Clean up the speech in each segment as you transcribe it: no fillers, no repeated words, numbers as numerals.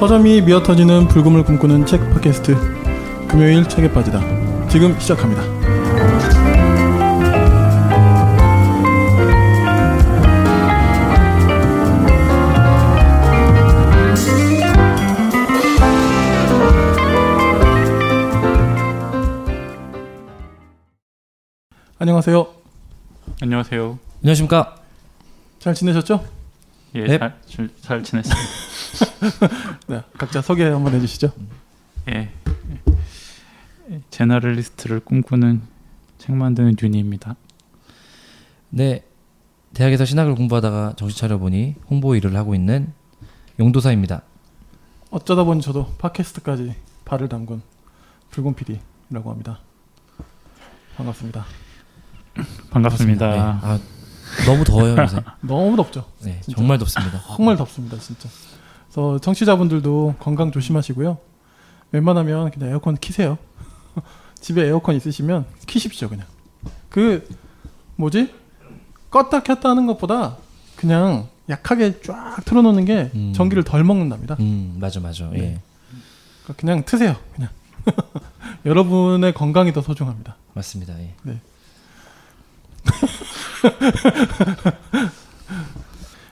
서점이 미어터지는 불금을 꿈꾸는 책 팟캐스트 금요일 책에 빠지다 지금 시작합니다. 안녕하세요. 안녕하세요. 안녕하십니까. 잘 지내셨죠? 예, 네. 잘 지냈습니다. 네, 각자 소개 한번 해주시죠. 예, 제너럴리스트를 꿈꾸는 책 만드는 윤희입니다. 네, 대학에서 신학을 공부하다가 정신 차려보니 홍보 일을 하고 있는 용도사입니다. 어쩌다 보니 저도 팟캐스트까지 발을 담근 붉은 PD라고 합니다. 반갑습니다. 반갑습니다. 네. 아, 너무 더워요 요새. 너무 덥죠? 네, 진짜. 정말 덥습니다. 정말 덥습니다, 진짜. 그래서 청취자분들도 건강 조심하시고요. 웬만하면 그냥 에어컨 키세요. 집에 에어컨 있으시면 키십시오, 그냥. 그 뭐지? 껐다 켰다 하는 것보다 그냥 약하게 쫙 틀어놓는 게 전기를 덜 먹는답니다. 맞아. 네. 예, 그러니까 그냥 트세요, 그냥. 여러분의 건강이 더 소중합니다. 맞습니다. 예. 네.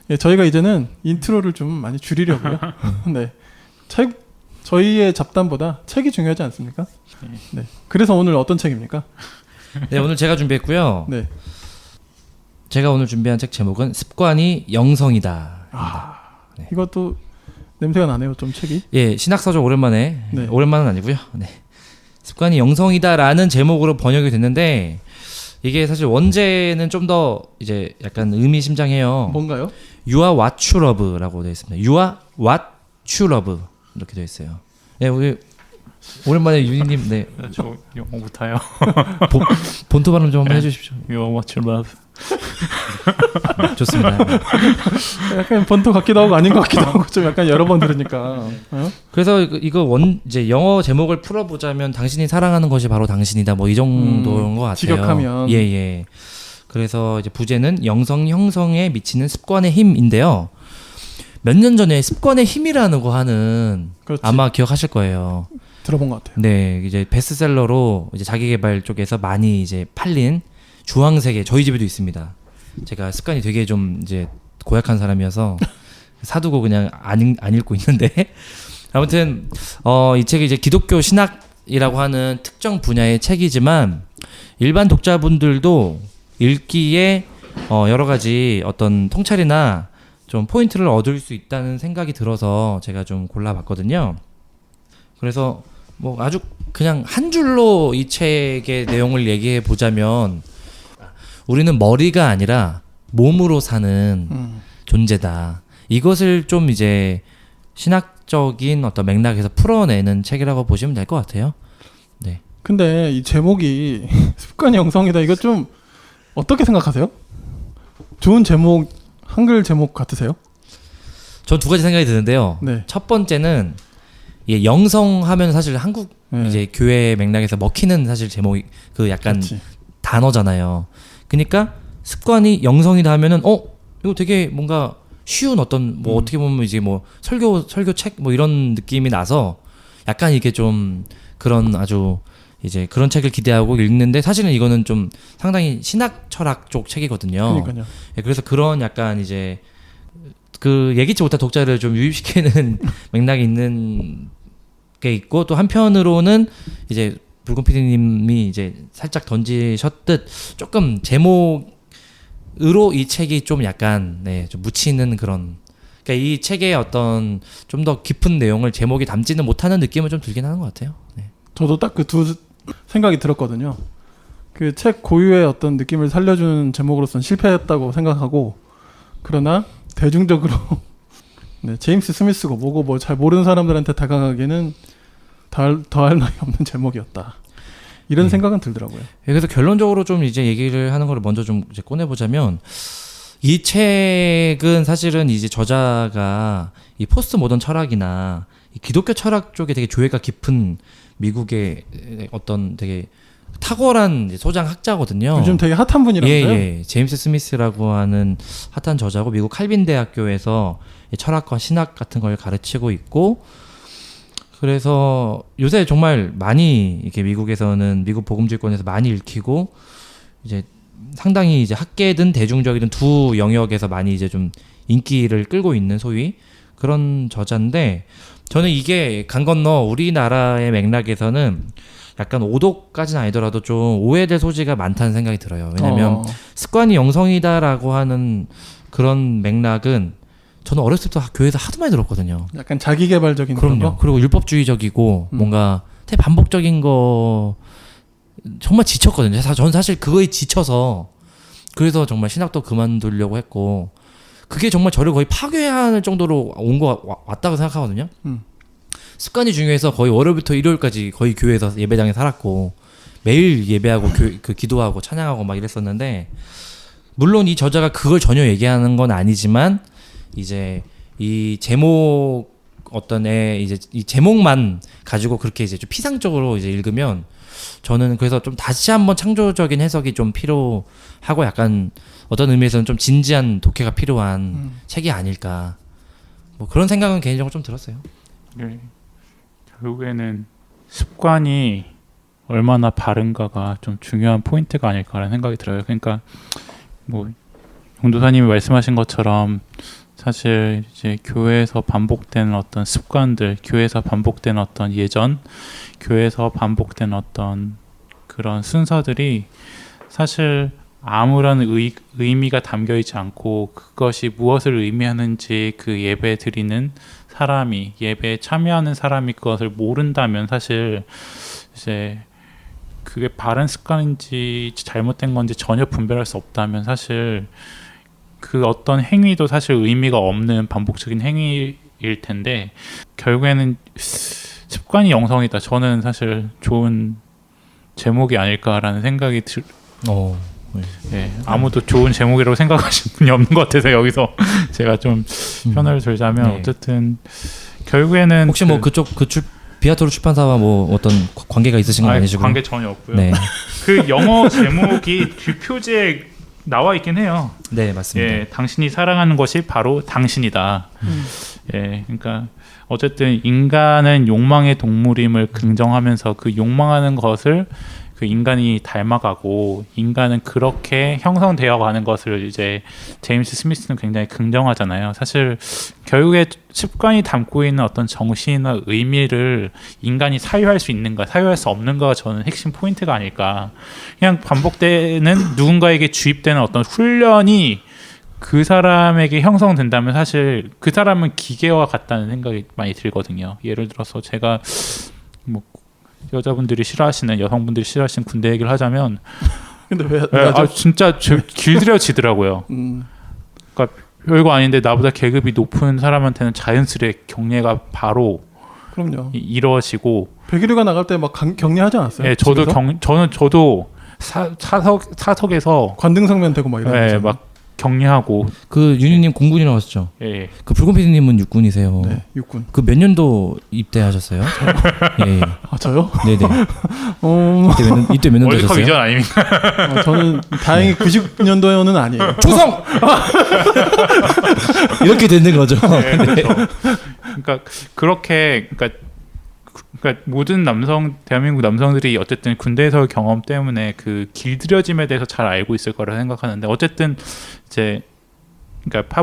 예, 저희가 이제는 인트로를 좀 많이 줄이려고요. 네, 저희의 잡담보다 책이 중요하지 않습니까? 네. 그래서 오늘 어떤 책입니까? 네, 오늘 제가 준비했고요. 네. 제가 오늘 준비한 책 제목은 습관이 영성이다. 네. 이것도 냄새가 나네요, 좀 책이. 예, 신학서적 오랜만에. 네. 오랜만은 아니고요. 네. 습관이 영성이다라는 제목으로 번역이 됐는데 이게 사실 원제는 좀 더 이제 약간 의미심장해요. 뭔가요? You are what you love라고 되어 있습니다. You are what you love 이렇게 되어 있어요. 네, 우리 오랜만에 윤희님, 네, 저 영어 못해요. 본토 발음 좀 한번 해주십시오. You are what you love. 좋습니다. 약간 번토 같기도 하고 아닌 것 같기도 하고 좀 약간 여러 번 들으니까. 어? 그래서 이거 이제 영어 제목을 풀어보자면 당신이 사랑하는 것이 바로 당신이다. 뭐 이 정도인 것 같아요. 직역하면. 예. 그래서 이제 부제는 영성 형성에 미치는 습관의 힘인데요. 몇 년 전에 습관의 힘이라는 거 하는 그렇지. 아마 기억하실 거예요. 들어본 것 같아요. 네, 이제 베스트셀러로 이제 자기계발 쪽에서 많이 이제 팔린 주황색의 저희 집에도 있습니다. 제가 습관이 되게 좀 이제 고약한 사람이어서 사두고 그냥 안 읽고 있는데 아무튼 이 책이 이제 기독교 신학이라고 하는 특정 분야의 책이지만 일반 독자분들도 읽기에 여러 가지 어떤 통찰이나 좀 포인트를 얻을 수 있다는 생각이 들어서 제가 좀 골라봤거든요. 그래서 뭐 아주 그냥 한 줄로 이 책의 내용을 얘기해 보자면 우리는 머리가 아니라 몸으로 사는 존재다. 이것을 좀 이제 신학적인 어떤 맥락에서 풀어내는 책이라고 보시면 될 것 같아요. 네. 근데 이 제목이 습관이 영성이다. 이거 좀 어떻게 생각하세요? 좋은 제목, 한글 제목 같으세요? 전 두 가지 생각이 드는데요. 네. 첫 번째는 예, 영성하면 사실 한국 네. 이제 교회 맥락에서 먹히는 사실 제목이 그 약간 그렇지. 단어잖아요. 그러니까 습관이 영성이다 하면은 이거 되게 뭔가 쉬운 어떤 뭐 어떻게 보면 이제 뭐 설교 책 뭐 이런 느낌이 나서 약간 이게 좀 그런 아주 이제 그런 책을 기대하고 읽는데 사실은 이거는 좀 상당히 신학 철학 쪽 책이거든요. 그러니까요. 예, 그래서 그런 약간 이제 그 예기치 못한 독자를 좀 유입시키는 맥락이 있는 게 있고 또 한편으로는 이제 붉은 PD님이 이제 살짝 던지셨듯 조금 제목으로 이 책이 좀 약간 좀 묻히는 그런 그러니까 이 책의 어떤 좀 더 깊은 내용을 제목이 담지는 못하는 느낌은 좀 들긴 하는 것 같아요. 네. 저도 딱 그 두 생각이 들었거든요. 그 책 고유의 어떤 느낌을 살려주는 제목으로서는 실패했다고 생각하고 그러나 대중적으로 네, 제임스 스미스고 뭐고 뭐 잘 모르는 사람들한테 다가가기에는 더할 나위 없는 제목이었다. 이런 생각은 들더라고요. 그래서 결론적으로 좀 이제 얘기를 하는 걸 먼저 좀 이제 꺼내보자면 이 책은 사실은 이제 저자가 이 포스트 모던 철학이나 이 기독교 철학 쪽에 되게 조예가 깊은 미국의 어떤 되게 탁월한 이제 소장 학자거든요. 요즘 되게 핫한 분이라면서요? 예. 제임스 스미스라고 하는 핫한 저자고 미국 칼빈 대학교에서 철학과 신학 같은 걸 가르치고 있고 그래서 요새 정말 많이 이렇게 미국에서는 미국 복음주의권에서 많이 읽히고 이제 상당히 이제 학계든 대중적이든 두 영역에서 많이 이제 좀 인기를 끌고 있는 소위 그런 저자인데 저는 이게 강 건너 우리나라의 맥락에서는 약간 오독까지는 아니더라도 좀 오해될 소지가 많다는 생각이 들어요. 왜냐면 습관이 영성이다라고 하는 그런 맥락은 저는 어렸을 때부터 교회에서 하도 많이 들었거든요. 약간 자기개발적인 그런 그럼요. 거? 그리고 율법주의적이고 뭔가 되게 반복적인 거 정말 지쳤거든요. 저는 사실 그거에 지쳐서 그래서 정말 신학도 그만두려고 했고 그게 정말 저를 거의 파괴할 정도로 왔다고 생각하거든요. 습관이 중요해서 거의 월요일부터 일요일까지 거의 교회에서 예배당에 살았고 매일 예배하고 기도하고 찬양하고 막 이랬었는데 물론 이 저자가 그걸 전혀 얘기하는 건 아니지만 이제 이 제목 이제 이 제목만 가지고 그렇게 이제 좀 피상적으로 이제 읽으면 저는 그래서 좀 다시 한번 창조적인 해석이 좀 필요하고 약간 어떤 의미에서는 좀 진지한 독해가 필요한 책이 아닐까 뭐 그런 생각은 개인적으로 좀 들었어요. 네. 결국에는 습관이 얼마나 바른가가 좀 중요한 포인트가 아닐까라는 생각이 들어요. 그러니까 뭐 용도사님이 말씀하신 것처럼 사실 이제 교회에서 반복되는 어떤 습관들, 교회에서 반복되는 어떤 예전, 교회에서 반복되는 어떤 그런 순서들이 사실 아무런 의미가 담겨 있지 않고 그것이 무엇을 의미하는지 그 예배 드리는 사람이 예배에 참여하는 사람이 그것을 모른다면 사실 이제 그게 바른 습관인지 잘못된 건지 전혀 분별할 수 없다면 사실 그 어떤 행위도 사실 의미가 없는 반복적인 행위일 텐데 결국에는 습관이 영성이다. 저는 사실 좋은 제목이 아닐까라는 생각이 네, 아무도 좋은 제목이라고 생각하신 분이 없는 것 같아서 여기서 제가 좀 편을 들자면 네. 어쨌든 결국에는 혹시 뭐 그쪽 비아토르 출판사와 뭐 어떤 관계가 있으신 건 아니시고? 관계 전혀 없고요. 네. 그 영어 제목이 뒷표지에 나와 있긴 해요. 네, 맞습니다. 예, 당신이 사랑하는 것이 바로 당신이다. 예, 그러니까 어쨌든 인간은 욕망의 동물임을 긍정하면서 그 욕망하는 것을 그 인간이 닮아가고 인간은 그렇게 형성되어 가는 것을 이제 제임스 스미스는 굉장히 긍정하잖아요. 사실 결국에 습관이 담고 있는 어떤 정신이나 의미를 인간이 사유할 수 있는가, 사유할 수 없는가가 저는 핵심 포인트가 아닐까. 그냥 반복되는 누군가에게 주입되는 어떤 훈련이 그 사람에게 형성된다면 사실 그 사람은 기계와 같다는 생각이 많이 들거든요. 예를 들어서 제가 뭐 여자분들이 싫어하시는 여성분들이 싫어하시는 군대 얘기를 하자면 근데 왜 진짜 길들여지더라고요. 그러니까 별거 아닌데 나보다 계급이 높은 사람한테는 자연스레 경례가 바로 그럼요. 이루어지고 101가 나갈 때 막 격려하지 않았어요? 예, 저도 집에서? 저도 사석에서 관등성면 되고 막 이런 예, 거잖아요. 막 격려하고 그 윤희님 공군이라고 하셨죠? 예. 그 붉은 PD님은 육군이세요. 네, 육군. 그 몇 년도 입대하셨어요? 예. 아 저요? 네네. 이때 몇 년도 월드컵 하셨어요? 이전 아닙니까? 저는 다행히 90년도에는 아니에요. 충성! 이렇게 되는 거죠. 네, 그렇죠. 그러니까 그렇게 그러니까 모든 대한민국 남성들이 어쨌든 군대에서의 경험 때문에 그 길들여짐에 대해서 잘 알고 있을 거라 생각하는데 어쨌든 이제 그러니까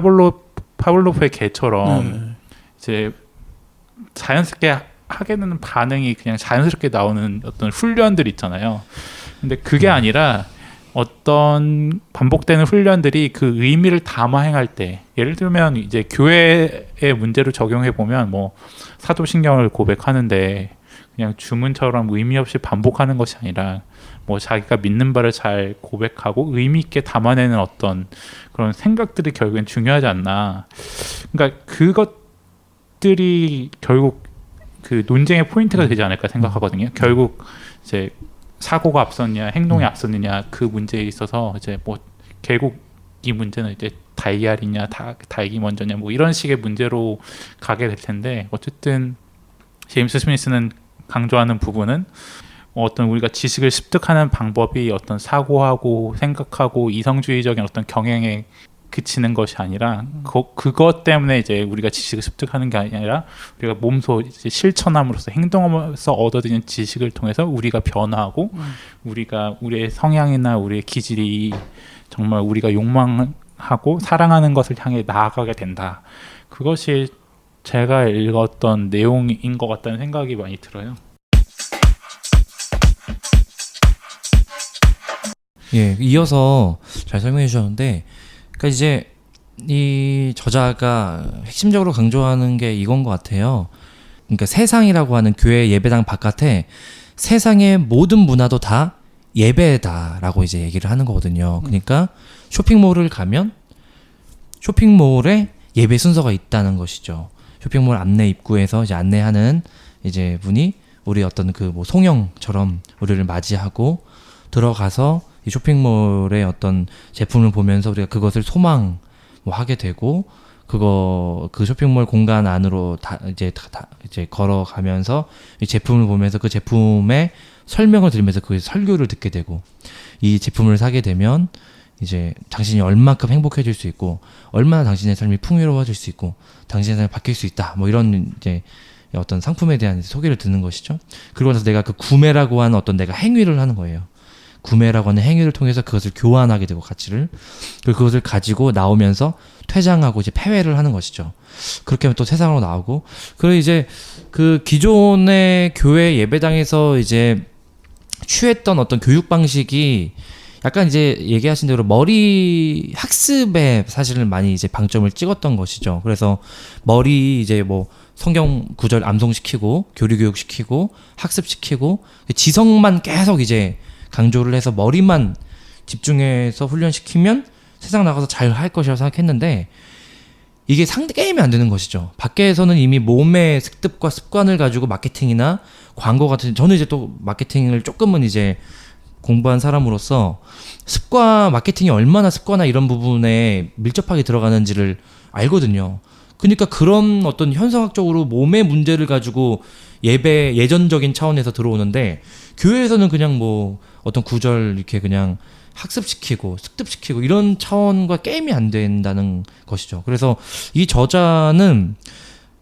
파블로프의 개처럼 이제 자연스럽게 하게 되는 반응이 그냥 자연스럽게 나오는 어떤 훈련들 있잖아요. 근데 그게 아니라 어떤 반복되는 훈련들이 그 의미를 담아 행할 때 예를 들면 이제 교회의 문제로 적용해 보면 뭐 사도신경을 고백하는데 그냥 주문처럼 의미 없이 반복하는 것이 아니라 뭐 자기가 믿는 바를 잘 고백하고 의미 있게 담아내는 어떤 그런 생각들이 결국엔 중요하지 않나. 그러니까 그것들이 결국 그 논쟁의 포인트가 되지 않을까 생각하거든요. 결국 이제 사고가 앞섰냐 행동이 앞섰느냐 그 문제에 있어서 이제 뭐 결국 이 문제는 이제 다이알이냐 다이기 먼저냐 뭐 이런 식의 문제로 가게 될 텐데 어쨌든 제임스 스미스는 강조하는 부분은 어떤 우리가 지식을 습득하는 방법이 어떤 사고하고 생각하고 이성주의적인 어떤 경향에 그치는 것이 아니라 그것 때문에 이제 우리가 지식을 습득하는 게 아니라 우리가 몸소 이제 실천함으로써 행동함으로써 얻어들이는 지식을 통해서 우리가 변화하고 우리가 우리의 성향이나 우리의 기질이 정말 우리가 욕망하고 사랑하는 것을 향해 나아가게 된다. 그것이 제가 읽었던 내용인 것 같다는 생각이 많이 들어요. 예, 이어서 잘 설명해 주셨는데, 그러니까 이제 이 저자가 핵심적으로 강조하는 게 이건 것 같아요. 그러니까 세상이라고 하는 교회 예배당 바깥에 세상의 모든 문화도 다 예배다라고 이제 얘기를 하는 거거든요. 그러니까 쇼핑몰을 가면 쇼핑몰에 예배 순서가 있다는 것이죠. 쇼핑몰 안내 입구에서 이제 안내하는 이제 분이 우리 어떤 그 뭐 송영처럼 우리를 맞이하고 들어가서 이 쇼핑몰의 어떤 제품을 보면서 우리가 그것을 소망 뭐 하게 되고 그 쇼핑몰 공간 안으로 이제 걸어가면서 이 제품을 보면서 그 제품의 설명을 들으면서 그 설교를 듣게 되고 이 제품을 사게 되면 이제 당신이 얼만큼 행복해질 수 있고 얼마나 당신의 삶이 풍요로워질 수 있고 당신의 삶이 바뀔 수 있다 뭐 이런 이제 어떤 상품에 대한 소개를 듣는 것이죠. 그러고 나서 내가 그 구매라고 하는 어떤 내가 행위를 하는 거예요. 구매라고 하는 행위를 통해서 그것을 교환하게 되고 가치를 그것을 가지고 나오면서 퇴장하고 이제 폐회를 하는 것이죠. 그렇게 하면 또 세상으로 나오고 그리고 이제 그 기존의 교회 예배당에서 이제 취했던 어떤 교육 방식이 약간 이제 얘기하신 대로 머리 학습에 사실은 많이 이제 방점을 찍었던 것이죠. 그래서 머리 이제 뭐 성경 구절 암송시키고 교리 교육시키고 학습시키고 지성만 계속 이제 강조를 해서 머리만 집중해서 훈련시키면 세상 나가서 잘 할 것이라고 생각했는데 이게 상대 게임이 안 되는 것이죠. 밖에서는 이미 몸의 습득과 습관을 가지고 마케팅이나 광고 같은 저는 이제 또 마케팅을 조금은 이제 공부한 사람으로서 마케팅이 얼마나 습관화 이런 부분에 밀접하게 들어가는지를 알거든요. 그러니까 그런 어떤 현상학적으로 몸의 문제를 가지고 예전적인 차원에서 들어오는데 교회에서는 그냥 뭐 어떤 구절 이렇게 그냥 학습시키고 습득시키고 이런 차원과 게임이 안 된다는 것이죠. 그래서 이 저자는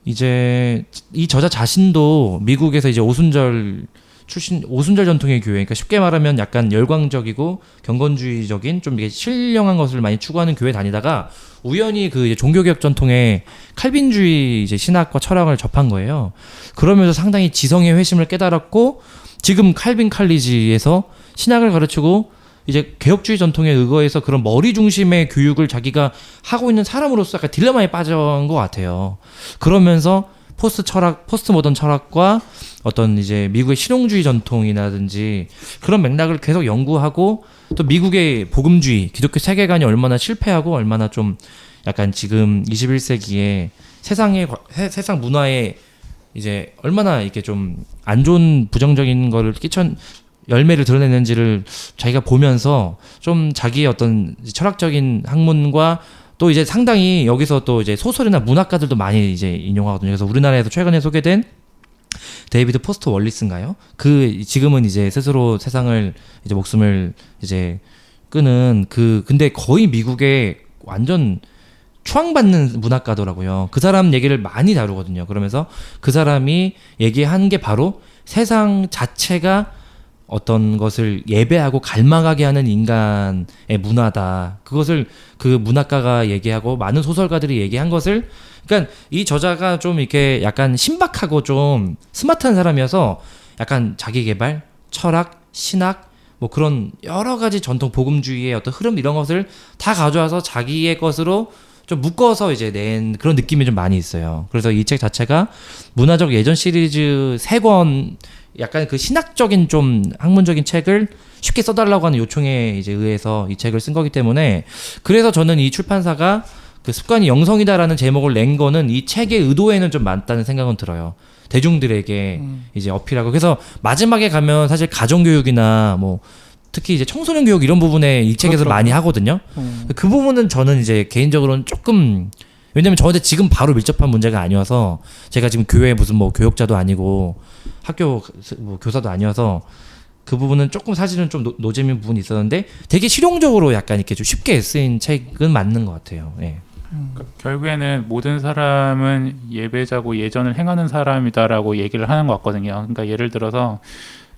이제 이 저자 자신도 미국에서 이제 오순절 전통의 교회, 그러니까 쉽게 말하면 약간 열광적이고 경건주의적인 좀 이게 신령한 것을 많이 추구하는 교회 다니다가 우연히 그 이제 종교개혁 전통의 칼빈주의 이제 신학과 철학을 접한 거예요. 그러면서 상당히 지성의 회심을 깨달았고 지금 칼빈 칼리지에서 신학을 가르치고 이제 개혁주의 전통에 의거해서 그런 머리 중심의 교육을 자기가 하고 있는 사람으로서 약간 딜레마에 빠진 것 같아요. 그러면서 포스트 모던 철학과 어떤 이제 미국의 실용주의 전통이라든지 그런 맥락을 계속 연구하고 또 미국의 복음주의, 기독교 세계관이 얼마나 실패하고 얼마나 좀 약간 지금 21세기에 세상 문화에 이제 얼마나 이렇게 좀 안 좋은 부정적인 거를 열매를 드러내는지를 자기가 보면서 좀 자기의 어떤 철학적인 학문과 또 이제 상당히 여기서 또 이제 소설이나 문학가들도 많이 이제 인용하거든요. 그래서 우리나라에서 최근에 소개된 데이비드 포스터 월리스인가요? 지금은 이제 스스로 세상을 이제 목숨을 이제 끄는 근데 거의 미국의 완전 추앙받는 문학가더라고요. 그 사람 얘기를 많이 다루거든요. 그러면서 그 사람이 얘기한 게 바로 세상 자체가 어떤 것을 예배하고 갈망하게 하는 인간의 문화다. 그것을 그 문학가가 얘기하고 많은 소설가들이 얘기한 것을 그러니까 이 저자가 좀 이렇게 약간 신박하고 좀 스마트한 사람이어서 약간 자기계발, 철학, 신학 뭐 그런 여러 가지 전통 복음주의의 어떤 흐름 이런 것을 다 가져와서 자기의 것으로 좀 묶어서 이제 낸 그런 느낌이 좀 많이 있어요. 그래서 이 책 자체가 문화적 예전 시리즈 3권 약간 그 신학적인 좀 학문적인 책을 쉽게 써달라고 하는 요청에 이제 의해서 이 책을 쓴 거기 때문에 그래서 저는 이 출판사가 그 습관이 영성이다라는 제목을 낸 거는 이 책의 의도에는 좀 많다는 생각은 들어요. 대중들에게 이제 어필하고 그래서 마지막에 가면 사실 가정교육이나 뭐 특히 이제 청소년 교육 이런 부분에 이 책에서 그렇더라고요. 많이 하거든요. 그 부분은 저는 이제 개인적으로는 조금 왜냐면 저한테 지금 바로 밀접한 문제가 아니어서 제가 지금 교회 무슨 뭐 교역자도 아니고 학교 뭐 교사도 아니어서 그 부분은 조금 사실은 좀 노잼인 부분이 있었는데 되게 실용적으로 약간 이렇게 좀 쉽게 쓰인 책은 맞는 것 같아요. 예. 결국에는 모든 사람은 예배자고 예전을 행하는 사람이다라고 얘기를 하는 것 같거든요. 그러니까 예를 들어서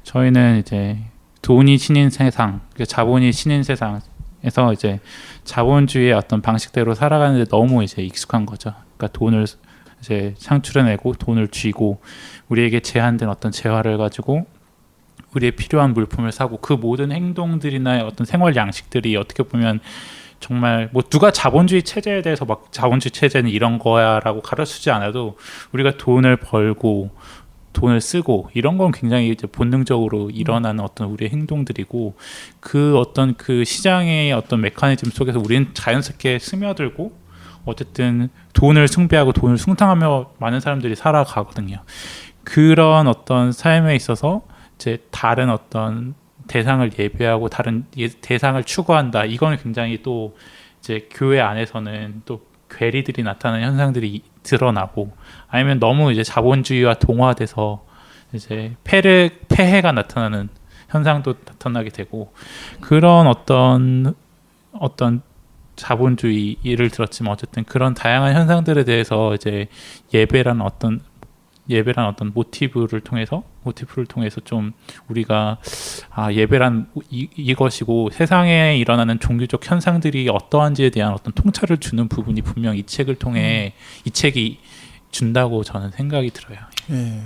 저희는 이제 돈이 신인 세상, 자본이 신인 세상에서 이제 자본주의의 어떤 방식대로 살아가는데 너무 이제 익숙한 거죠. 그러니까 돈을 이제 창출해내고 돈을 쥐고 우리에게 제한된 어떤 재화를 가지고 우리의 필요한 물품을 사고 그 모든 행동들이나 어떤 생활 양식들이 어떻게 보면 정말 뭐 누가 자본주의 체제에 대해서 막 자본주의 체제는 이런 거야라고 가르치지 않아도 우리가 돈을 벌고 돈을 쓰고 이런 건 굉장히 이제 본능적으로 일어나는 어떤 우리의 행동들이고 그 어떤 그 시장의 어떤 메커니즘 속에서 우리는 자연스럽게 스며들고 어쨌든 돈을 숭배하고 돈을 숭상하며 많은 사람들이 살아가거든요. 그런 어떤 삶에 있어서 이제 다른 어떤 대상을 예배하고 다른 대상을 추구한다. 이건 굉장히 또 이제 교회 안에서는 또 괴리들이 나타나는 현상들이 드러나고 아니면 너무 이제 자본주의와 동화돼서 이제 폐해가 나타나는 현상도 나타나게 되고 그런 어떤 자본주의 예를 들었지만 어쨌든 그런 다양한 현상들에 대해서 이제 예배라는 어떤 모티브를 통해서 좀 우리가 예배란 이것이고 세상에 일어나는 종교적 현상들이 어떠한지에 대한 어떤 통찰을 주는 부분이 분명 이 책을 통해 이 책이 준다고 저는 생각이 들어요. 예.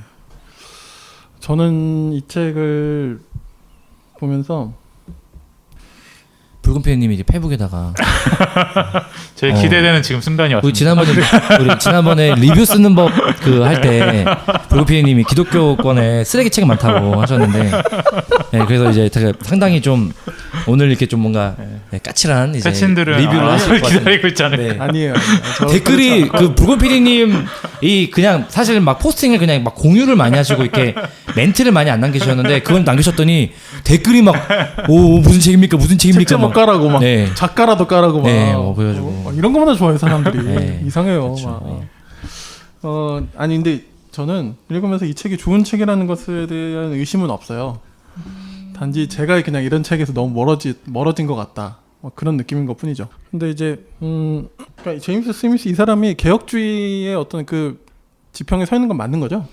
저는 이 책을 보면서 붉은 팬님이 이제 페북에다가 제일 기대되는 지금 순간이 왔습니다. 우리 지난번에 리뷰 쓰는 법 그 할 때 붉은 팬님이 기독교권에 쓰레기 책이 많다고 하셨는데 네, 그래서 이제 제가 상당히 좀 오늘 이렇게 좀 뭔가 네, 까칠한 이제 패친들은 리뷰를 하실 것 기다리고 있지 않을까. 네. 아니에요. 댓글이 그 붉은 PD님이 그냥 사실 막 포스팅을 그냥 막 공유를 많이 하시고 이렇게 멘트를 많이 안 남기셨는데 그걸 남기셨더니 댓글이 막 오 무슨 책입니까 책제목 막 까라고 막 네. 작가라도 까라고 막, 네, 그래가지고 막 이런 거마다 좋아해 사람들이. 네. 이상해요. 그렇죠. 막. 네. 아니 근데 저는 읽으면서 이 책이 좋은 책이라는 것에 대한 의심은 없어요. 단지 제가 그냥 이런 책에서 너무 멀어진 것 같다. 그런 느낌인 것 뿐이죠. 근데 이제 그러니까 제임스 스미스 이 사람이 개혁주의의 어떤 그 지평에 서 있는 건 맞는 거죠.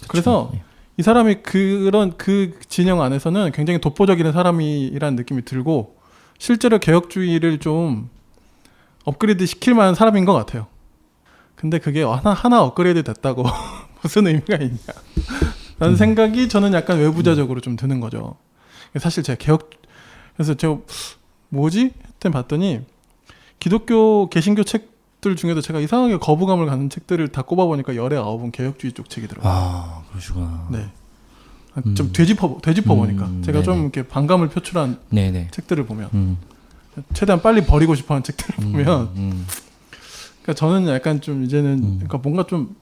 그래서 네. 이 사람이 그런 그 진영 안에서는 굉장히 독보적인 사람이라는 느낌이 들고 실제로 개혁주의를 좀 업그레이드 시킬 만한 사람인 것 같아요. 근데 그게 하나 업그레이드 됐다고 무슨 의미가 있냐 라는 생각이 저는 약간 외부자적으로 좀 드는 거죠. 사실 제가 그래서 제가 뭐지? 했더니 봤더니 기독교 개신교 책들 중에도 제가 이상하게 거부감을 갖는 책들을 다 꼽아보니까 열의 9은 개혁주의 쪽 책이더라고요. 아 그러시구나. 네. 좀 되짚어보니까 제가 네네. 좀 이렇게 반감을 표출한 네네. 책들을 보면 최대한 빨리 버리고 싶어하는 책들을 보면 그러니까 저는 약간 좀 이제는 그러니까 뭔가 좀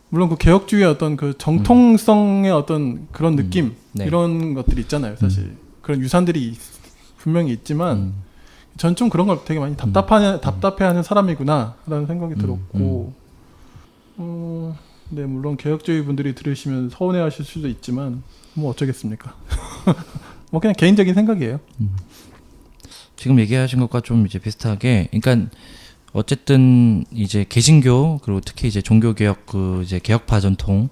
물론 그 개혁주의의 어떤 그 정통성의 어떤 그런 느낌 네. 이런 것들이 있잖아요. 사실 그런 유산들이 분명히 있지만 전 좀 그런 걸 되게 많이 답답해하는 사람이구나라는 생각이 들었고 네 물론 개혁주의 분들이 들으시면 서운해하실 수도 있지만 뭐 어쩌겠습니까? 뭐 그냥 개인적인 생각이에요. 지금 얘기하신 것과 좀 이제 비슷하게, 그러니까 어쨌든 이제 개신교 그리고 특히 이제 종교개혁 그 이제 개혁파 전통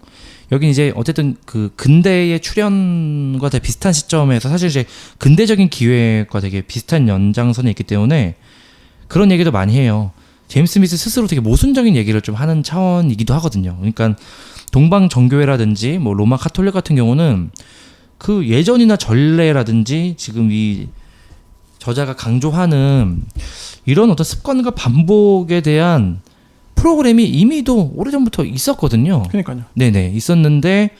여기 이제 어쨌든 그 근대의 출현과 되게 비슷한 시점에서 사실 이제 근대적인 기회과 되게 비슷한 연장선에 있기 때문에 그런 얘기도 많이 해요. 제임스 스미스 스스로 되게 모순적인 얘기를 좀 하는 차원이기도 하거든요. 그러니까 동방 정교회라든지 뭐 로마 카톨릭 같은 경우는 그 예전이나 전례라든지 지금 이 저자가 강조하는 이런 어떤 습관과 반복에 대한 프로그램이 이미도 오래전부터 있었거든요. 그러니까요. 네네 있었는데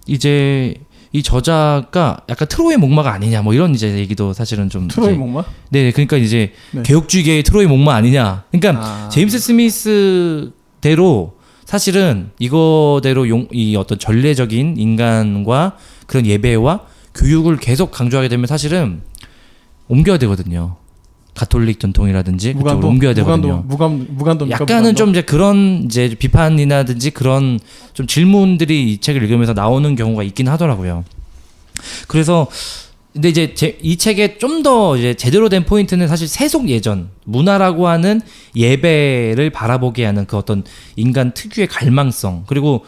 이제 이 저자가 약간 트로이의 목마가 아니냐 뭐 이런 이제 얘기도 사실은 좀 트로이 이제 목마? 네 그러니까 이제 네. 개혁주의계의 트로이 목마 아니냐. 그러니까 제임스 스미스대로 사실은 이거대로 이 어떤 전례적인 인간과 그런 예배와 교육을 계속 강조하게 되면 사실은 옮겨야 되거든요. 가톨릭 전통이라든지 그쪽으로 옮겨야 되거든요. 무간도 약간은 좀 이제 그런 이제 비판이라든지 그런 좀 질문들이 이 책을 읽으면서 나오는 경우가 있긴 하더라고요. 그래서 근데 이제 이 책의 좀 더 이제 제대로 된 포인트는 사실 세속 예전 문화라고 하는 예배를 바라보게 하는 그 어떤 인간 특유의 갈망성 그리고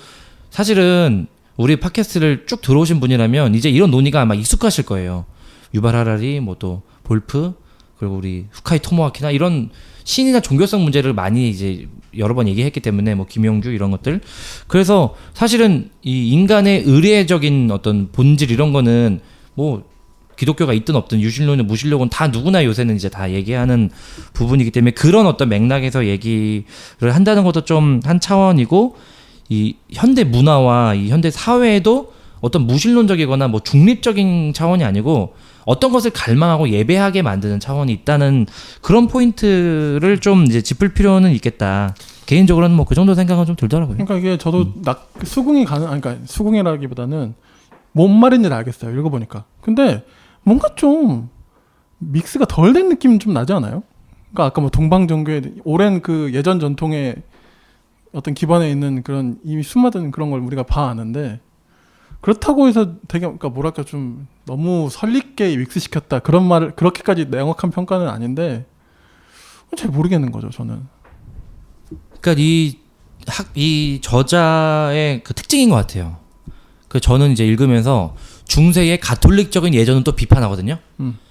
사실은 우리 팟캐스트를 쭉 들어오신 분이라면 이제 이런 논의가 아마 익숙하실 거예요. 유발 하라리 뭐 또 볼프 그리고 우리 후카이 토모아키나 이런 신이나 종교성 문제를 많이 이제 여러 번 얘기했기 때문에 뭐 김용규 이런 것들 그래서 사실은 이 인간의 의례적인 어떤 본질 이런 거는 뭐 기독교가 있든 없든 유신론은 무신론은 다 누구나 요새는 이제 다 얘기하는 부분이기 때문에 그런 어떤 맥락에서 얘기를 한다는 것도 좀 한 차원이고 이 현대 문화와 이 현대 사회에도 어떤 무신론적이거나 뭐 중립적인 차원이 아니고 어떤 것을 갈망하고 예배하게 만드는 차원이 있다는 그런 포인트를 좀 이제 짚을 필요는 있겠다. 개인적으로는 뭐 그 정도 생각은 좀 들더라고요. 그러니까 이게 저도 수긍이 그러니까 수긍이라기보다는 뭔 말인지는 알겠어요. 읽어보니까. 근데 뭔가 좀 믹스가 덜 된 느낌이 좀 나지 않아요? 그러니까 아까 뭐 동방종교의 오랜 그 예전 전통의 어떤 기반에 있는 그런 이미 수많은 그런 걸 우리가 봐왔는데 그렇다고 해서 되게 그러니까 뭐랄까 좀 너무 설립게 믹스시켰다 그런 말을 그렇게까지 명확한 평가는 아닌데 잘 모르겠는 거죠 저는. 그러니까 이 저자의 그 특징인 것 같아요. 그 저는 이제 읽으면서 중세의 가톨릭적인 예전은 또 비판하거든요.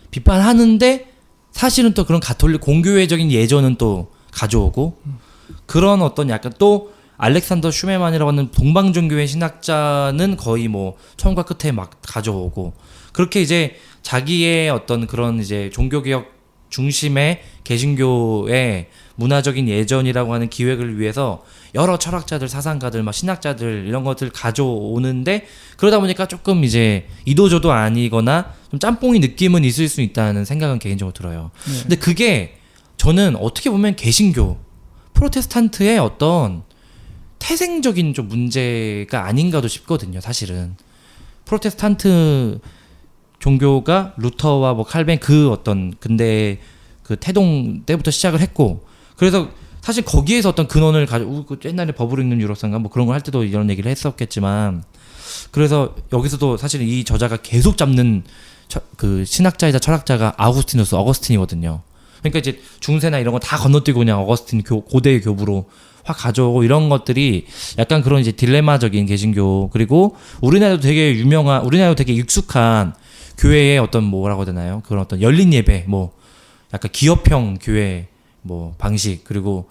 비판하는데 사실은 또 그런 가톨릭 공교회적인 예전은 또 가져오고 그런 어떤 약간 또 알렉산더 슈메만이라고 하는 동방종교의 신학자는 거의 뭐 처음과 끝에 막 가져오고 그렇게 이제 자기의 어떤 그런 이제 종교개혁 중심의 개신교의 문화적인 예전이라고 하는 기획을 위해서 여러 철학자들, 사상가들, 막 신학자들 이런 것들 가져오는데 그러다 보니까 조금 이제 이도저도 아니거나 좀 짬뽕이 느낌은 있을 수 있다는 생각은 개인적으로 들어요. 근데 그게 저는 어떻게 보면 개신교, 프로테스탄트의 어떤 태생적인 좀 문제가 아닌가도 싶거든요. 사실은 프로테스탄트 종교가 루터와 뭐 칼뱅 그 어떤 근대 그 태동 때부터 시작을 했고 그래서 사실 거기에서 어떤 근원을 가지고 옛날에 버블 읽는 유럽사인가 뭐 그런 걸 할 때도 이런 얘기를 했었겠지만 그래서 여기서도 사실 이 저자가 계속 잡는 그 신학자이자 철학자가 아우구스티누스 어거스틴이거든요. 그러니까 이제 중세나 이런 거 다 건너뛰고 그냥 어거스틴 고대의 교부로 확 가져오고 이런 것들이 약간 그런 이제 딜레마적인 개신교 그리고 우리나라도 되게 유명한 우리나라도 되게 익숙한 교회의 어떤 뭐라고 해야 되나요? 그런 어떤 열린 예배 뭐 약간 기업형 교회 뭐 방식 그리고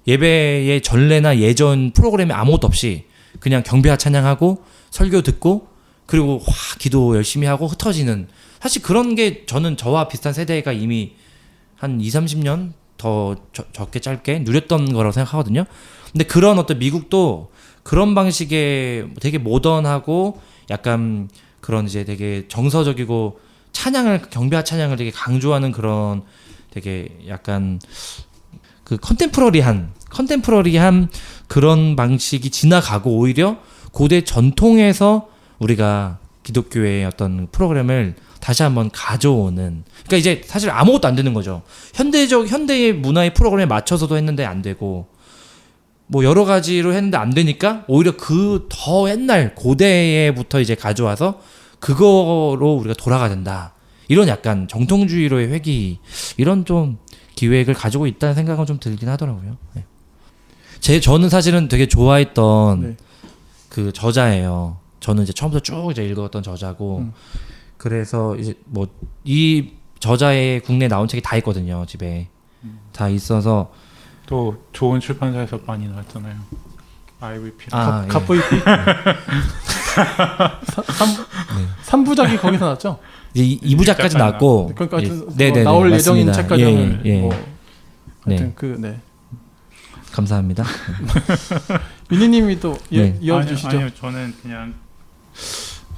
예배의 전례나 예전 프로그램에 아무것도 없이 그냥 경배와 찬양하고 설교 듣고 그리고 기도 열심히 하고 흩어지는 사실 그런 게 저는 저와 비슷한 세대가 이미 한 20-30년 더 적게 짧게 누렸던 거라고 생각하거든요. 근데 그런 어떤 미국도 그런 방식의 되게 모던하고 약간 그런 이제 되게 정서적이고 찬양을 경배와 찬양을 되게 강조하는 그런 되게 약간 그 컨템포러리한 그런 방식이 지나가고 오히려 고대 전통에서 우리가 기독교의 어떤 프로그램을 다시 한번 가져오는 그러니까 이제 사실 아무것도 안 되는 거죠. 현대의 문화의 프로그램에 맞춰서도 했는데 안 되고 뭐 여러 가지로 했는데 안 되니까 오히려 그 더 옛날 고대에부터 이제 가져와서 그거로 우리가 돌아가야 된다. 이런 약간 정통주의로의 회귀 이런 좀 기획을 가지고 있다는 생각은 좀 들긴 하더라고요. 네. 저는 사실은 되게 좋아했던 네. 그 저자예요. 저는 이제 처음부터 쭉 이제 읽었던 저자고 그래서 이제 뭐 이 저자의 국내에 나온 책이 다 있거든요. 집에 다 있어서 또 좋은 출판사에서 많이 나왔잖아요. IVP. 아, 예. 갑부이피 3부작이 거기서 나왔죠? 이제 2부작까지 나왔고 그러니까 예. 뭐 네네네, 나올 예정인 맞습니다. 책과정을 예, 예. 뭐 하여튼 네. 그 네. 감사합니다. 민희님이 또 네. 이어주시죠. 아니요,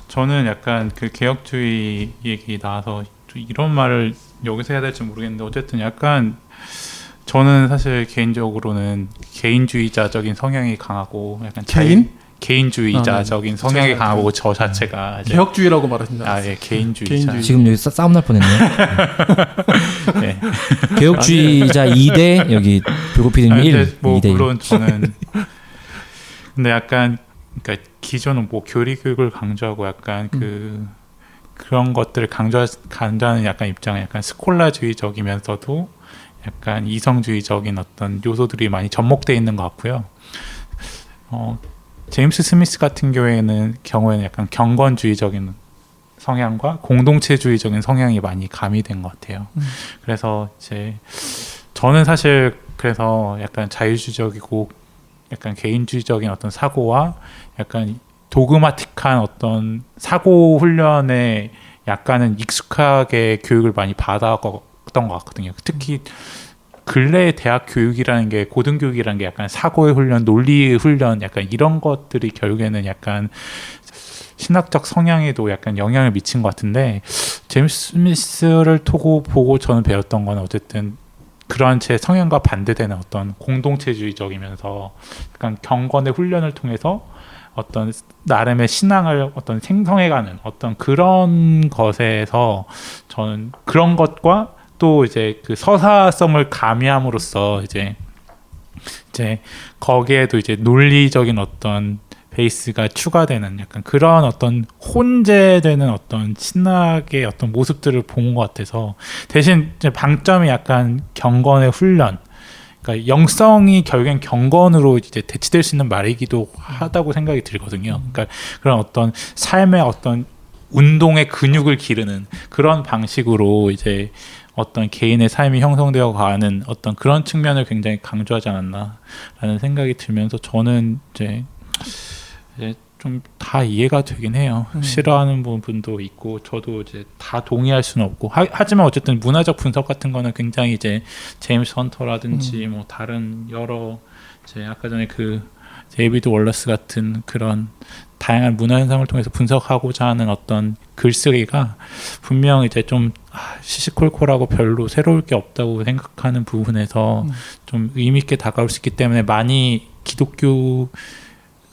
저는 약간 그 개혁주의 얘기 나와서 이런 말을 여기서 해야 될지 모르겠는데 어쨌든 약간 저는 사실 개인적으로는 개인주의자적인 성향이 강하고 약간 개인주의자적인 성향이 강하고 저 자체가 이제 개혁주의라고 말하신다. 예, 개인주의자. 개인주의. 지금 여기 싸움 날 뻔했네요. 네. 개혁주의자 2대 여기 불고피디님 1, 뭐 2대 1. 물론 저는 근데 약간 그러니까 기존은 뭐 교리 교육을 강조하고 약간 그 그런 것들을 강조하는 약간 입장은 약간 스콜라주의적이면서도 약간 이성주의적인 어떤 요소들이 많이 접목되어 있는 것 같고요. 제임스 스미스 같은 경우에는 약간 경건주의적인 성향과 공동체주의적인 성향이 많이 가미된 것 같아요. 그래서 이제 저는 사실 그래서 약간 자유주의적이고 약간 개인주의적인 어떤 사고와 약간 도그마틱한 어떤 사고 훈련에 약간은 익숙하게 교육을 많이 받았던 것 같거든요. 특히 근래 대학 교육이라는 게 고등교육이라는 게 약간 사고의 훈련, 논리의 훈련, 약간 이런 것들이 결국에는 약간 신학적 성향에도 약간 영향을 미친 것 같은데 제임스 스미스를 보고 저는 배웠던 건 어쨌든 그러한 제 성향과 반대되는 어떤 공동체주의적이면서 약간 경건의 훈련을 통해서 어떤 나름의 신앙을 어떤 생성해가는 어떤 그런 것에서 저는 그런 것과 또 이제 그 서사성을 가미함으로써 이제 거기에도 이제 논리적인 어떤 베이스가 추가되는 약간 그런 어떤 혼재되는 어떤 신학의 어떤 모습들을 본 것 같아서 대신 이제 방점이 약간 경건의 훈련, 그러니까 영성이 결국엔 경건으로 이제 대치될 수 있는 말이기도 하다고 생각이 들거든요. 그러니까 그런 어떤 삶의 어떤 운동의 근육을 기르는 그런 방식으로 이제 어떤 개인의 삶이 형성되어 가는 어떤 그런 측면을 굉장히 강조하지 않았나라는 생각이 들면서 저는 이제 좀 다 이해가 되긴 해요. 싫어하는 부분도 있고 저도 이제 다 동의할 수는 없고 하지만 어쨌든 문화적 분석 같은 거는 굉장히 이제 제임스 헌터라든지 뭐 다른 여러 이제 아까 전에 그 데이비드 월러스 같은 그런 다양한 문화 현상을 통해서 분석하고자 하는 어떤 글쓰기가 분명 이제 좀 시시콜콜하고 별로 새로울 게 없다고 생각하는 부분에서 좀 의미 있게 다가올 수 있기 때문에 많이 기독교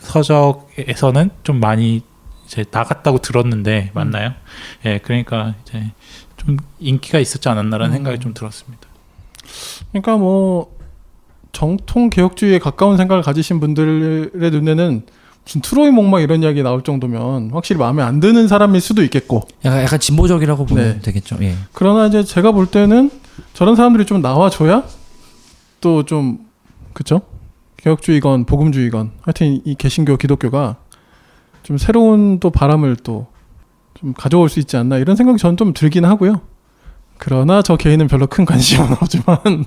서적에서는 좀 많이 이제 나갔다고 들었는데 맞나요? 예, 그러니까 이제 좀 인기가 있었지 않았나라는 생각이 좀 들었습니다. 그러니까 뭐 정통 개혁주의에 가까운 생각을 가지신 분들의 눈에는 무슨 트로이 목마 이런 이야기 나올 정도면 확실히 마음에 안 드는 사람일 수도 있겠고 약간 진보적이라고 보면 네. 되겠죠. 예. 그러나 이제 제가 볼 때는 저런 사람들이 좀 나와줘야 또 좀 그쵸? 개혁주의건 복음주의건 하여튼 이 개신교 기독교가 좀 새로운 또 바람을 또 좀 가져올 수 있지 않나 이런 생각이 저는 좀 들긴 하고요. 그러나 저 개인은 별로 큰 관심은 없지만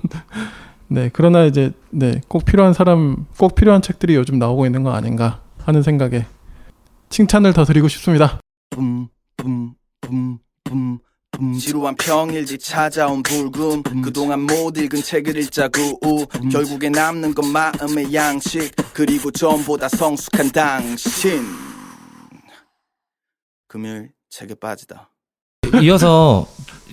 네 그러나 이제 네 꼭 필요한 책들이 요즘 나오고 있는 거 아닌가 하는 생각에 칭찬을 더 드리고 싶습니다. 지루한 평일지 찾아온 불금 그동안 못 읽은 책을 읽자구 결국에 남는 건 마음의 양식 그리고 전보다 성숙한 당신 금요일 책에 빠지다. 이어서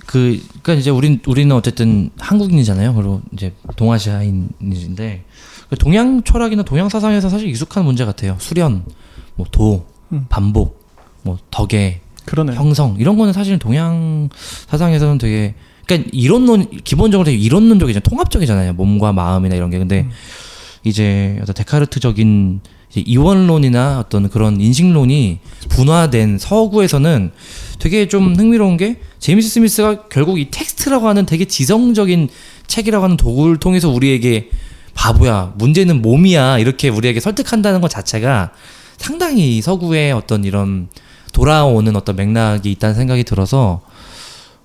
그러니까 이제 우리는 어쨌든 한국인이잖아요. 그리고 이제 동아시아인인데 동양 철학이나 동양 사상에서 사실 익숙한 문제 같아요. 수련, 뭐 도, 반복, 뭐 덕의 그러네요. 형성 이런 거는 사실은 동양 사상에서는 되게 그러니까 기본적으로 되게 이론론적이잖아요. 통합적이잖아요. 몸과 마음이나 이런 게. 근데 이제 어떤 데카르트적인 이제 이원론이나 어떤 그런 인식론이 분화된 서구에서는 되게 좀 흥미로운 게 제임스 스미스가 결국 이 텍스트라고 하는 되게 지성적인 책이라고 하는 도구를 통해서 우리에게 바보야 문제는 몸이야 이렇게 우리에게 설득한다는 것 자체가 상당히 서구의 어떤 이런 돌아오는 어떤 맥락이 있다는 생각이 들어서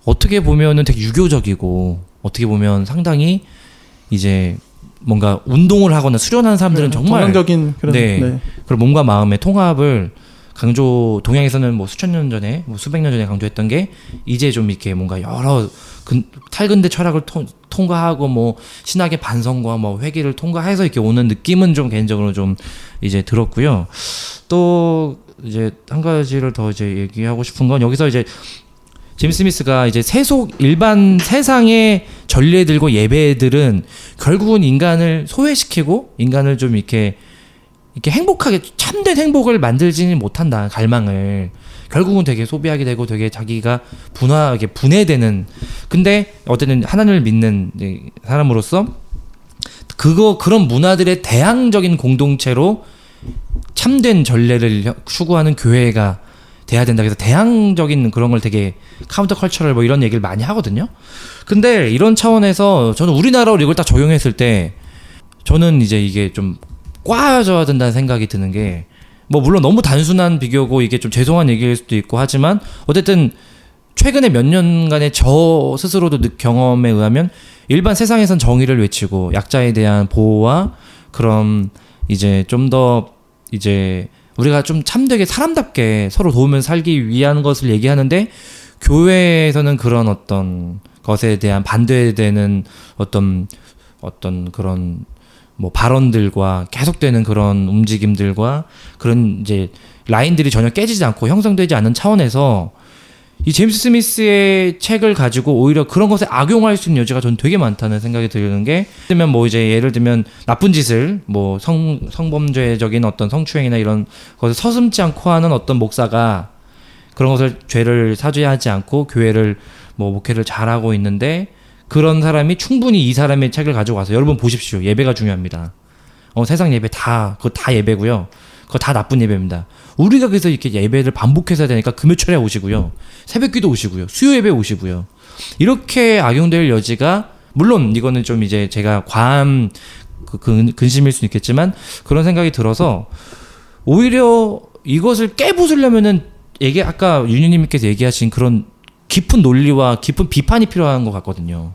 어떻게 보면은 되게 유교적이고 어떻게 보면 상당히 이제 뭔가 운동을 하거나 수련하는 사람들은 정말 정상적인 그런 그리고 몸과 마음의 통합을 동양에서는 뭐 수천 년 전에 뭐 수백 년 전에 강조했던 게 이제 좀 이렇게 뭔가 여러 탈근대 철학을 통과하고 뭐 신학의 반성과 뭐 회개를 통과해서 이렇게 오는 느낌은 좀 개인적으로 좀 이제 들었고요. 또 이제 한 가지를 더 이제 얘기하고 싶은 건 여기서 이제 제임스 스미스가 이제 일반 세상의 전례들과 예배들은 결국은 인간을 소외시키고 인간을 좀 이렇게 행복하게 참된 행복을 만들지는 못한다. 갈망을 결국은 되게 소비하게 되고 되게 자기가 분해되는. 근데 어쨌든 하나님을 믿는 사람으로서 그런 문화들의 대항적인 공동체로 참된 전례를 추구하는 교회가 돼야 된다. 그래서 대항적인 그런 걸 되게 카운터 컬처럴 뭐 이런 얘기를 많이 하거든요. 근데 이런 차원에서 저는 우리나라로 이걸 딱 적용했을 때 저는 이제 이게 좀 꽈져야 된다는 생각이 드는 게 뭐 물론 너무 단순한 비교고 이게 좀 죄송한 얘기일 수도 있고 하지만 어쨌든 최근에 몇 년간의 저 스스로도 경험에 의하면 일반 세상에선 정의를 외치고 약자에 대한 보호와 그런 이제 좀 더 이제 우리가 좀 참되게 사람답게 서로 도우면서 살기 위한 것을 얘기하는데 교회에서는 그런 어떤 것에 대한 반대되는 어떤 그런 뭐 발언들과 계속되는 그런 움직임들과 그런 이제 라인들이 전혀 깨지지 않고 형성되지 않는 차원에서 이 제임스 스미스의 책을 가지고 오히려 그런 것에 악용할 수 있는 여지가 전 되게 많다는 생각이 드는 게 예를 뭐 이제 예를 들면 나쁜 짓을 뭐 성범죄적인 어떤 성추행이나 이런 것을 서슴지 않고 하는 어떤 목사가 그런 것을 죄를 사죄하지 않고 교회를 뭐 목회를 잘하고 있는데 그런 사람이 충분히 이 사람의 책을 가지고 와서 여러분 보십시오. 예배가 중요합니다. 세상 예배 그거 다 예배고요. 그거 다 나쁜 예배입니다. 우리가 그래서 이렇게 예배를 반복해서 해야 되니까 금요철에 오시고요. 새벽기도 오시고요. 수요 예배 오시고요. 이렇게 악용될 여지가 물론 이거는 좀 이제 제가 과한 근심일 수는 있겠지만 그런 생각이 들어서 오히려 이것을 깨부수려면은 아까 윤희님께서 얘기하신 그런 깊은 논리와 깊은 비판이 필요한 것 같거든요.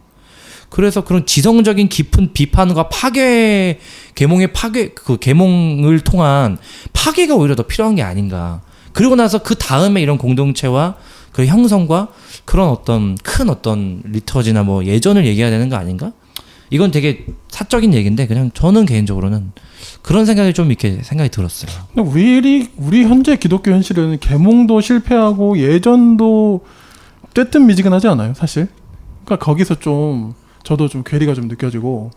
그래서 그런 지성적인 깊은 비판과 계몽을 통한 파괴가 오히려 더 필요한 게 아닌가. 그리고 나서 그 다음에 이런 공동체와 그 형성과 그런 큰 리터지나 뭐 예전을 얘기해야 되는 거 아닌가? 이건 되게 사적인 얘기인데 그냥 저는 개인적으로는 그런 생각이 좀 이렇게 생각이 들었어요. 근데 우리 현재 기독교 현실은 계몽도 실패하고 예전도 떼뜻미지근하지 않아요, 사실? 그러니까 거기서 저도 좀 괴리가 좀 느껴지고,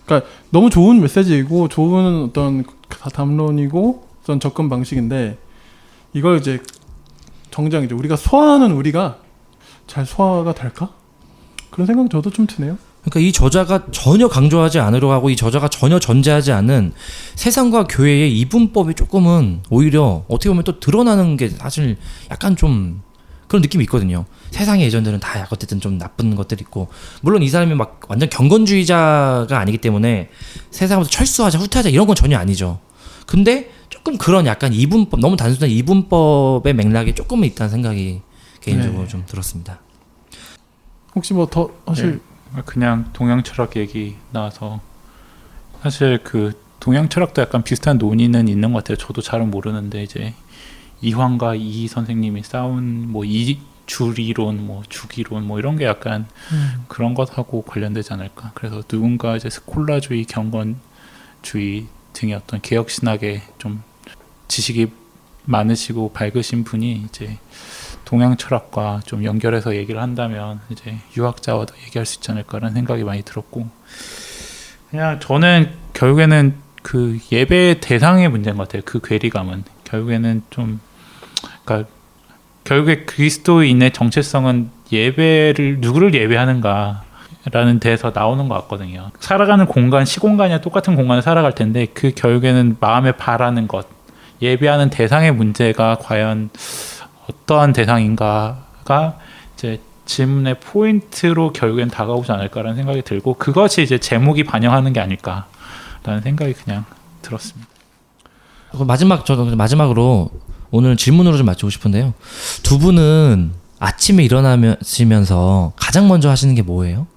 그러니까 너무 좋은 메시지이고 좋은 어떤 담론이고 어떤 접근 방식인데 이걸 이제 정작 이제 우리가 소화하는 우리가 잘 소화가 될까? 그런 생각 저도 좀 드네요. 그러니까 이 저자가 전혀 강조하지 않으려고 하고 이 저자가 전혀 전제하지 않은 세상과 교회의 이분법이 조금은 오히려 어떻게 보면 또 드러나는 게 사실 약간 좀 그런 느낌이 있거든요. 세상의 예전들은 다 어쨌든 좀 나쁜 것들이 있고 물론 이 사람이 막 완전 경건주의자가 아니기 때문에 세상부터 철수하자 후퇴하자 이런 건 전혀 아니죠. 근데 조금 그런 약간 이분법 너무 단순한 이분법의 맥락이 조금은 있다는 생각이 개인적으로 좀 들었습니다. 혹시 뭐 더 사실 그냥 동양 철학 얘기 나와서 사실 그 동양 철학도 약간 비슷한 논의는 있는 것 같아요. 저도 잘은 모르는데 이제 이황과 이 선생님이 싸운 뭐 이주리론, 뭐 주기론, 뭐 이런 게 약간 그런 것하고 관련되지 않을까. 그래서 누군가 이제 스콜라주의, 경건주의 등의 어떤 개혁 신학에 좀 지식이 많으시고 밝으신 분이 이제 동양 철학과 좀 연결해서 얘기를 한다면 이제 유학자와도 얘기할 수 있지 않을까라는 생각이 많이 들었고, 그냥 저는 결국에는 그 예배 대상의 문제인 것 같아요. 그 괴리감은 결국에는 좀 그러니까 결국에 그리스도인의 정체성은 누구를 예배하는가라는 데서 나오는 것 같거든요. 살아가는 공간, 시공간이야 똑같은 공간을 살아갈 텐데 그 결국에는 마음에 바라는 것, 예배하는 대상의 문제가 과연 어떠한 대상인가가 이제 질문의 포인트로 결국엔 다가오지 않을까라는 생각이 들고 그것이 이제 제목이 반영하는 게 아닐까라는 생각이 그냥 들었습니다. 저도 마지막으로 오늘 질문으로 좀 맞추고 싶은데요. 두 분은 아침에 일어나시면서 가장 먼저 하시는 게 뭐예요?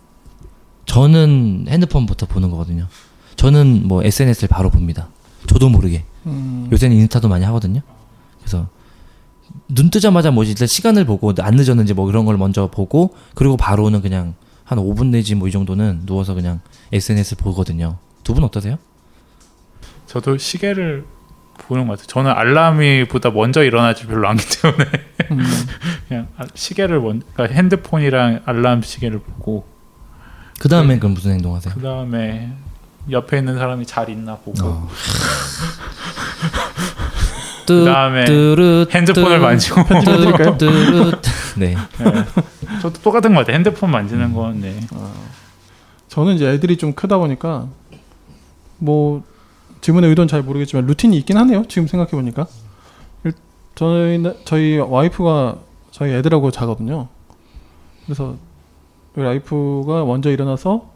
저는 핸드폰부터 보는 거거든요. 저는 뭐 SNS를 바로 봅니다. 저도 모르게. 요새는 인스타도 많이 하거든요. 그래서 눈 뜨자마자 뭐 일단 시간을 보고 안 늦었는지 뭐 이런 걸 먼저 보고 그리고 바로는 그냥 한 5분 내지 뭐 이 정도는 누워서 그냥 SNS 보거든요. 두 분 어떠세요? 저도 시계를 보는 것 같아요. 저는 알람이보다 먼저 일어나지 별로 않기 때문에 그냥 시계를 그러니까 핸드폰이랑 알람 시계를 보고 그 다음에 그럼 무슨 행동하세요? 그 다음에 옆에 있는 사람이 잘 있나 보고 그 다음에 핸드폰을 만지고 편집해드릴까요? 네. 저도 똑같은 것 같아요. 핸드폰 만지는 건 네. 저는 이제 애들이 좀 크다 보니까 뭐 질문의 의도는 잘 모르겠지만 루틴이 있긴 하네요. 지금 생각해 보니까 저희 와이프가 저희 애들하고 자거든요. 그래서 우리 와이프가 먼저 일어나서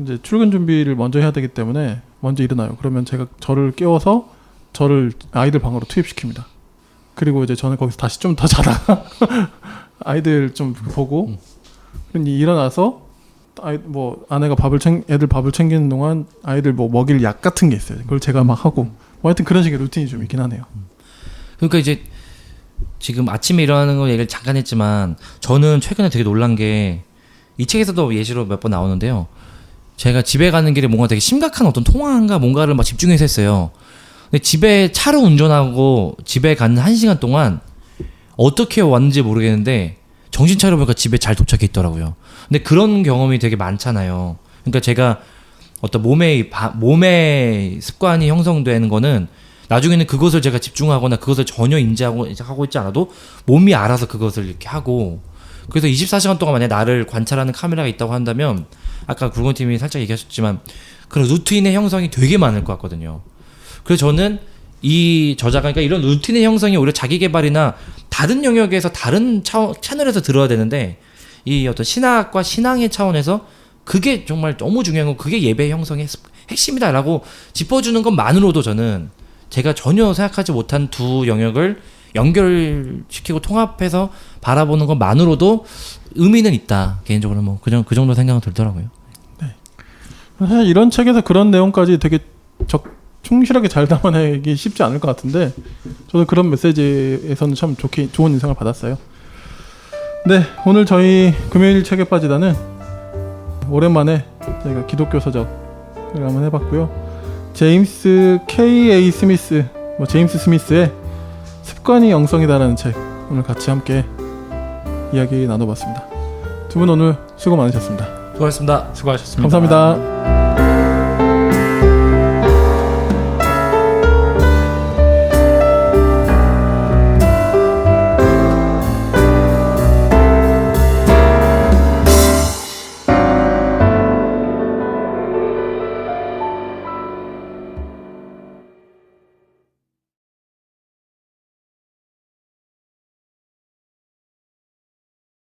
이제 출근 준비를 먼저 해야 되기 때문에 먼저 일어나요. 그러면 제가 저를 깨워서 저를 아이들 방으로 투입시킵니다. 그리고 이제 저는 거기서 다시 좀 더 자다가 아이들 좀 보고 일어나서 아내가 애들 밥을 챙기는 동안 아이들 뭐 먹일 약 같은 게 있어요. 그걸 제가 막 하고 뭐 하여튼 그런 식의 루틴이 좀 있긴 하네요. 그러니까 이제 지금 아침에 일어나는 거 얘기를 잠깐 했지만 저는 최근에 되게 놀란 게 이 책에서도 예시로 몇 번 나오는데요. 제가 집에 가는 길에 뭔가 되게 심각한 어떤 통화인가 뭔가를 막 집중해서 했어요. 근데 집에 차로 운전하고 집에 가는 1시간 동안 어떻게 왔는지 모르겠는데 정신 차려보니까 집에 잘 도착해 있더라고요. 근데 그런 경험이 되게 많잖아요. 그러니까 제가 어떤 몸의 습관이 형성되는 거는 나중에는 그것을 제가 집중하거나 그것을 전혀 인지하고 하고 있지 않아도 몸이 알아서 그것을 이렇게 하고, 그래서 24시간 동안 만약에 나를 관찰하는 카메라가 있다고 한다면 아까 굵은팀이 살짝 얘기하셨지만 그런 루틴의 형성이 되게 많을 것 같거든요. 그래서 저는 이 저자가 그러니까 이런 루틴의 형성이 오히려 자기 개발이나 다른 영역에서 다른 채널에서 들어야 되는데 이 어떤 신학과 신앙의 차원에서 그게 정말 너무 중요한 거, 그게 예배 형성의 핵심이다라고 짚어주는 것만으로도 저는 제가 전혀 생각하지 못한 두 영역을 연결시키고 통합해서 바라보는 것만으로도 의미는 있다. 개인적으로 뭐 그 정도 생각은 들더라고요. 네. 사실 이런 책에서 그런 내용까지 되게 충실하게 잘 담아내기 쉽지 않을 것 같은데 저도 그런 메시지에서는 참 좋은 인상을 받았어요. 네, 오늘 저희 금요일 책에 빠지다는 오랜만에 저희가 기독교 서적을 한번 해봤고요. 제임스 K.A. 스미스, 제임스 스미스의 습관이 영성이다라는 책 오늘 같이 함께 이야기 나눠봤습니다. 두 분 오늘 수고 많으셨습니다. 수고하셨습니다. 수고하셨습니다. 감사합니다.